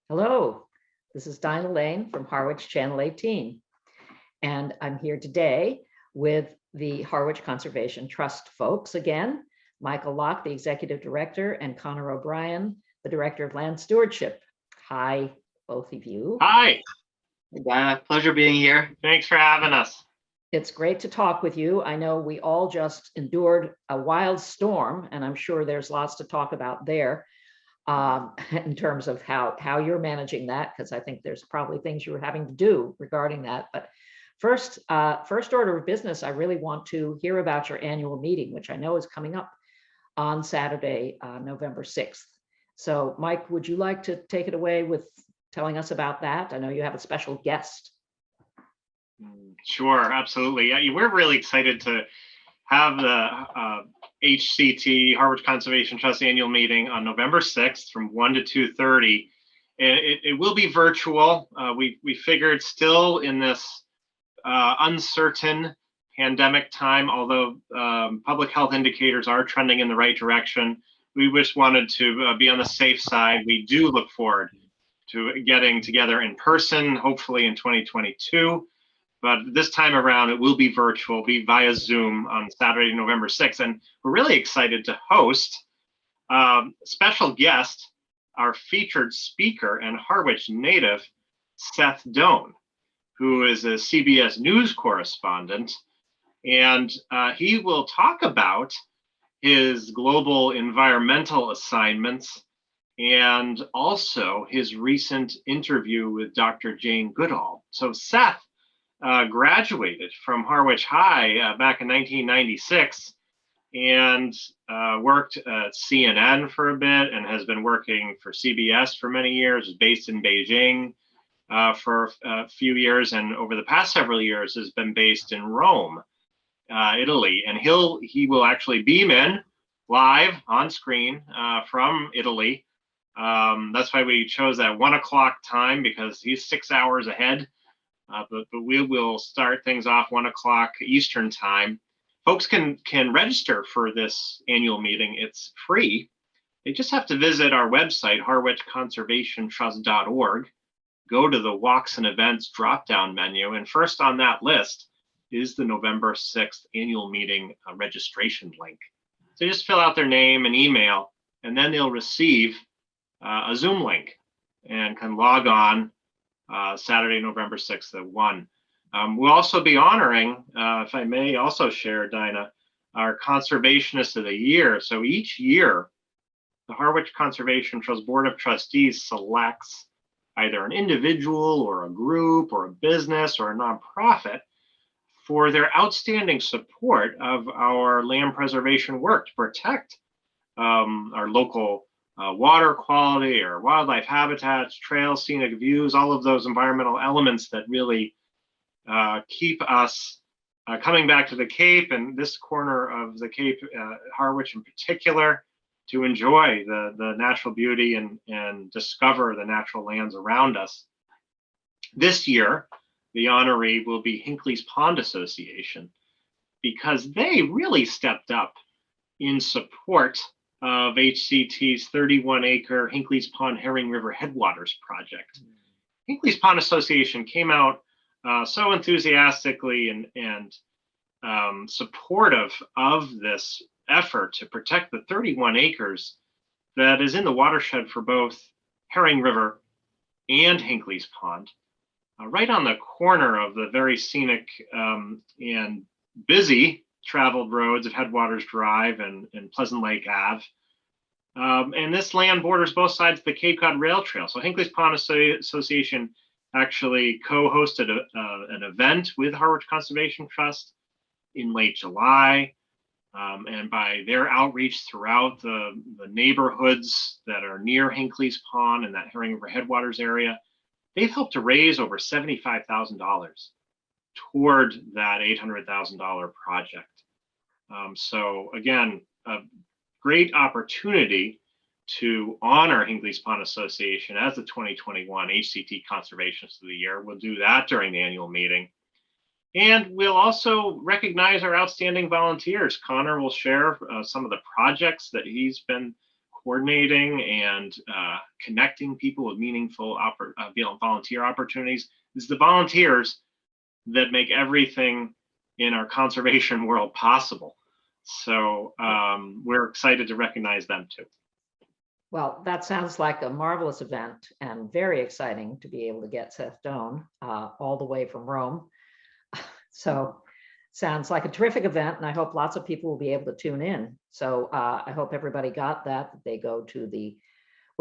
Hello, this is Dinah Lane from Harwich Channel 18, and I'm here today with the Harwich Conservation Trust folks again, Michael Locke, the Executive Director, and Connor O'Brien, the Director of Land Stewardship. Hi, both of you. Hi. Hey, Dinah, pleasure being here. Thanks for having us. It's great to talk with you. I know we all just endured a wild storm, and I'm sure there's lots to talk about there. In terms of how you're managing that, because I think there's probably things you were having to do regarding that. But first order of business, I really want to hear about your annual meeting, which I know is coming up on Saturday, November 6th. So Mike, would you like to take it away with telling us about that? I know you have a special guest. Sure, absolutely. Yeah, we're really excited to have the HCT, Harwich Conservation Trust annual meeting on November 6th from 1 to 2:30. And it will be virtual. We figured still in this uncertain pandemic time, although public health indicators are trending in the right direction, we just wanted to be on the safe side. We do look forward to getting together in person, hopefully in 2022. But this time around, it will be virtual, be via Zoom on Saturday, November 6th. And we're really excited to host special guest, our featured speaker and Harwich native, Seth Doane, who is a CBS News correspondent. And he will talk about his global environmental assignments and also his recent interview with Dr. Jane Goodall. So Seth graduated from Harwich High back in 1996 and worked at CNN for a bit and has been working for CBS for many years, is based in Beijing for a few years, and over the past several years has been based in Rome, Italy. And he will actually beam in live on screen from Italy. That's why we chose that 1 o'clock time, because he's 6 hours ahead. But we will start things off 1 o'clock Eastern time. Folks can register for this annual meeting. It's free. They just have to visit our website, harwichconservationtrust.org, go to the walks and events drop-down menu, and first on that list is the November 6th annual meeting registration link. So just fill out their name and email, and then they'll receive a Zoom link and can log on Saturday, November 6th at 1. We'll also be honoring, if I may also share, Dinah, our Conservationist of the Year. So each year, the Harwich Conservation Trust Board of Trustees selects either an individual or a group or a business or a nonprofit for their outstanding support of our land preservation work to protect our local water quality or wildlife habitats, trails, scenic views, all of those environmental elements that really keep us coming back to the Cape and this corner of the Cape, Harwich in particular, to enjoy the natural beauty and discover the natural lands around us. This year, the honoree will be Hinckley's Pond Association, because they really stepped up in support of HCT's 31-acre Hinckley's Pond Herring River Headwaters project. Hinckley's Pond Association came out so enthusiastically and supportive of this effort to protect the 31 acres that is in the watershed for both Herring River and Hinckley's Pond, right on the corner of the very scenic and busy traveled roads of Headwaters Drive and Pleasant Lake Ave. And this land borders both sides of the Cape Cod Rail Trail. So Hinckley's Pond Association actually co-hosted an event with Harwich Conservation Trust in late July. And by their outreach throughout the neighborhoods that are near Hinckley's Pond and that Herring River Headwaters area, they've helped to raise over $75,000 toward that $800,000 project. So again, a great opportunity to honor Hinckley's Pond Association as the 2021 HCT Conservationist of the Year. We'll do that during the annual meeting. And we'll also recognize our outstanding volunteers. Connor will share some of the projects that he's been coordinating and connecting people with meaningful volunteer opportunities. It's the volunteers that make everything in our conservation world possible. So we're excited to recognize them too. Well, that sounds like a marvelous event and very exciting to be able to get Seth Doane all the way from Rome. So sounds like a terrific event, and I hope lots of people will be able to tune in. So I hope everybody got that. They go to the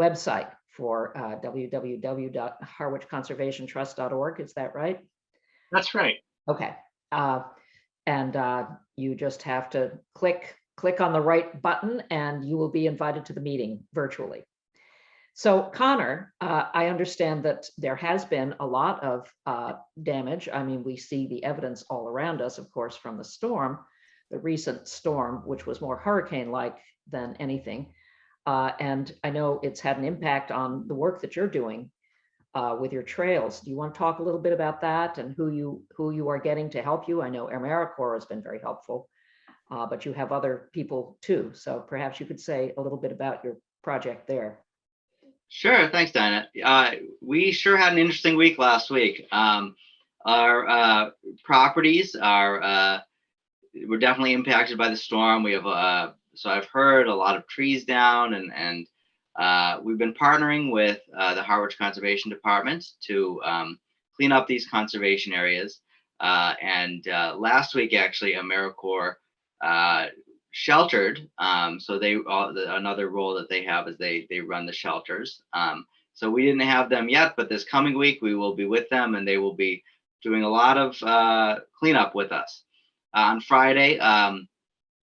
website for www.harwichconservationtrust.org. Is that right? That's right. Okay. And you just have to click on the right button and you will be invited to the meeting virtually. So Connor, I understand that there has been a lot of damage. I mean, we see the evidence all around us, of course, from the storm, the recent storm, which was more hurricane-like than anything. And I know it's had an impact on the work that you're doing with your trails. Do you want to talk a little bit about that and who you are getting to help you? I know AmeriCorps has been very helpful, but you have other people too. So perhaps you could say a little bit about your project there. Sure, thanks, Dinah. We sure had an interesting week last week. Our properties were definitely impacted by the storm. We have so I've heard a lot of trees down, and we've been partnering with the Harwich Conservation Department to clean up these conservation areas. And last week, actually, AmeriCorps sheltered. So another role that they have is they run the shelters. So we didn't have them yet, but this coming week we will be with them, and they will be doing a lot of cleanup with us. On Friday, I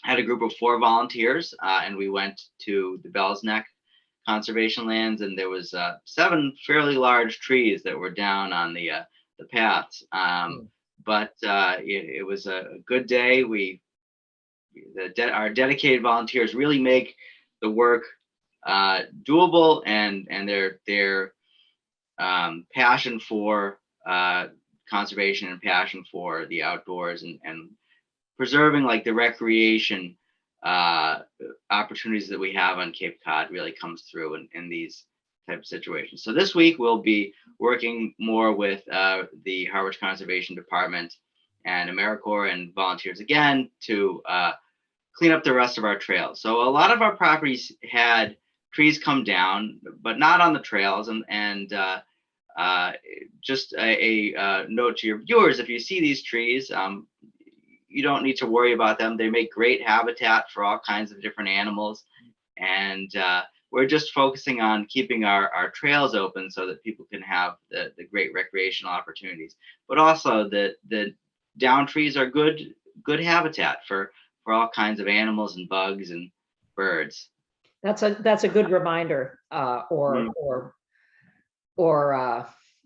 had a group of 4 volunteers, and we went to the Bell's Neck conservation lands, and there was 7 fairly large trees that were down on the paths. But it was a good day. Our dedicated volunteers really make the work doable, and their passion for conservation and passion for the outdoors and preserving like the recreation opportunities that we have on Cape Cod really comes through in these type of situations. So this week we'll be working more with the Harwich Conservation Department and AmeriCorps and volunteers again to clean up the rest of our trails. So a lot of our properties had trees come down, but not on the trails. And just a note to your viewers: if you see these trees, you don't need to worry about them. They make great habitat for all kinds of different animals. And we're just focusing on keeping our trails open so that people can have the great recreational opportunities. But also the down trees are good habitat for all kinds of animals and bugs and birds. That's a good reminder or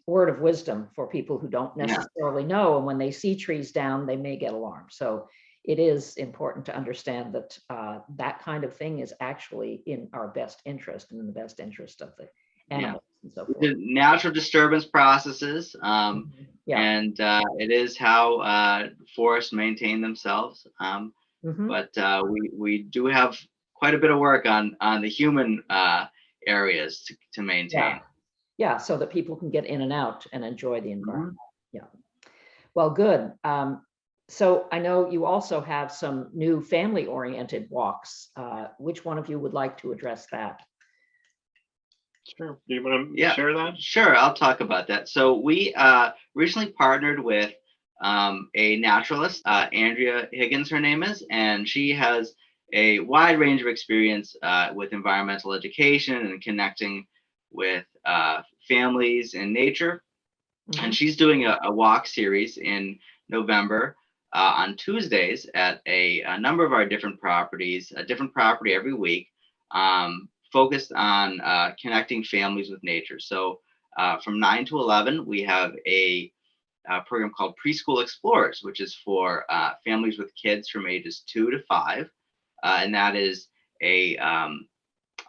word of wisdom for people who don't necessarily know. And when they see trees down, they may get alarmed. So it is important to understand that that kind of thing is actually in our best interest and in the best interest of the animals and so forth. The natural disturbance processes, and it is how forests maintain themselves. But we do have quite a bit of work on the human areas to maintain. Yeah, so that people can get in and out and enjoy the environment. Yeah. Well, good. So I know you also have some new family-oriented walks. Which one of you would like to address that? Sure. Do you want to share that? Sure, I'll talk about that. So we recently partnered with a naturalist, Andrea Higgins, her name is, and she has a wide range of experience with environmental education and connecting with families in nature. And she's doing a walk series in November on Tuesdays at a number of our different properties, a different property every week, focused on connecting families with nature. So from 9 to 11, we have a program called Preschool Explorers, which is for families with kids from ages 2 to 5. And that is a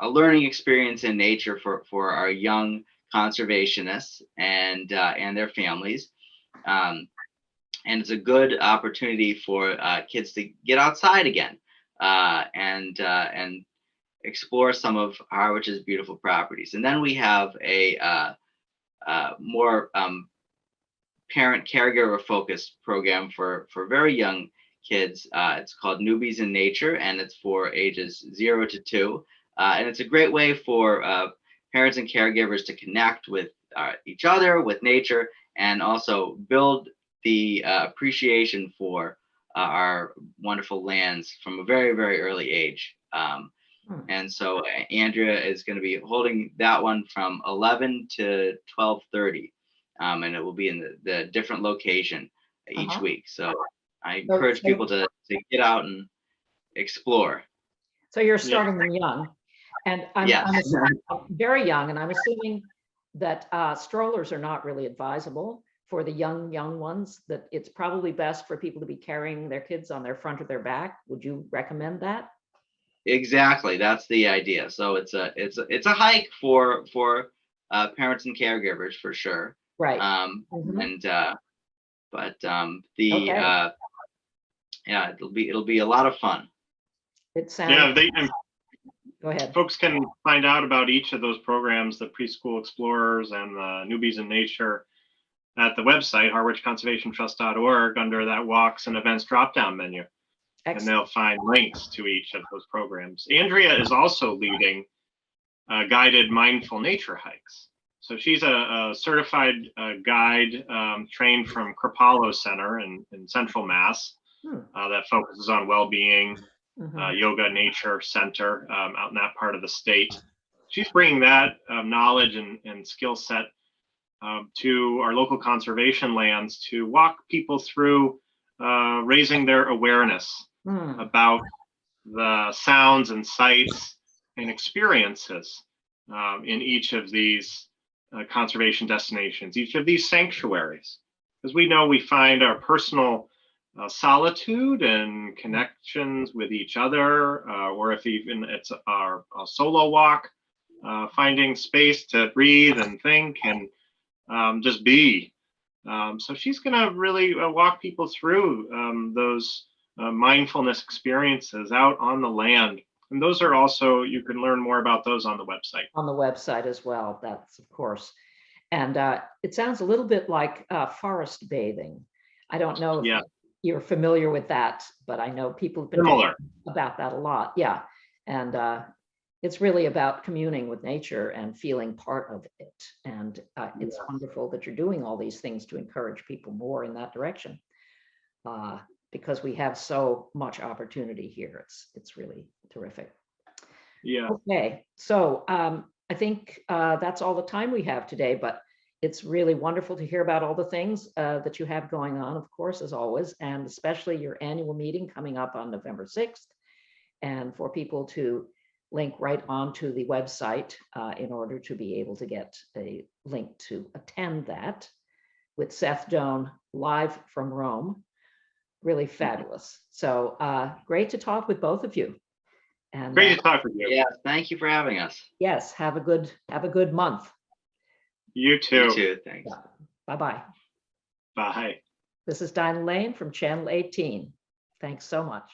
learning experience in nature for our young conservationists and their families. And it's a good opportunity for kids to get outside again and explore some of Harwich's beautiful properties. And then we have a more parent caregiver focused program for very young kids. It's called Newbies in Nature, and it's for ages 0 to 2. And it's a great way for parents and caregivers to connect with each other, with nature, and also build the appreciation for our wonderful lands from a very, very early age. And so Andrea is going to be holding that one from 11 to 12:30, and it will be in the different location each week. So I encourage people to get out and explore. So you're starting them young, and I'm very young, and I'm assuming that strollers are not really advisable for the young ones, that it's probably best for people to be carrying their kids on their front or their back. Would you recommend that? Exactly, that's the idea. So it's a hike for parents and caregivers for sure. Right. And yeah, it'll be a lot of fun. It sounds. Yeah, go ahead. Folks can find out about each of those programs, the Preschool Explorers and the Newbies in Nature, at the website harwichconservationtrust.org under that walks and events drop-down menu. Excellent. And they'll find links to each of those programs. Andrea is also leading guided mindful nature hikes. So she's a certified guide trained from Kripalu Center in Central Mass that focuses on well-being, yoga nature center out in that part of the state. She's bringing that knowledge and skill set to our local conservation lands to walk people through raising their awareness about the sounds and sights and experiences in each of these conservation destinations, each of these sanctuaries. Because we know we find our personal solitude and connections with each other, or if even it's our solo walk, finding space to breathe and think and just be. So she's going to really walk people through those mindfulness experiences out on the land. And those are also, you can learn more about those on the website. On the website as well, that's of course. And it sounds a little bit like forest bathing. I don't know if you're familiar with that, but I know people have been talking about that a lot. Yeah. And it's really about communing with nature and feeling part of it. And it's wonderful that you're doing all these things to encourage people more in that direction, because we have so much opportunity here. It's really terrific. Yeah. Okay, so I think that's all the time we have today, but it's really wonderful to hear about all the things that you have going on, of course, as always, and especially your annual meeting coming up on November 6th, and for people to link right onto the website in order to be able to get a link to attend that with Seth Doane live from Rome. Really fabulous. So great to talk with both of you. And great to talk with you. Yeah, thank you for having us. Yes, have a good month. You too. You too. Thanks. Yeah. Bye-bye. Bye. This is Dinah Lane from Channel 18. Thanks so much.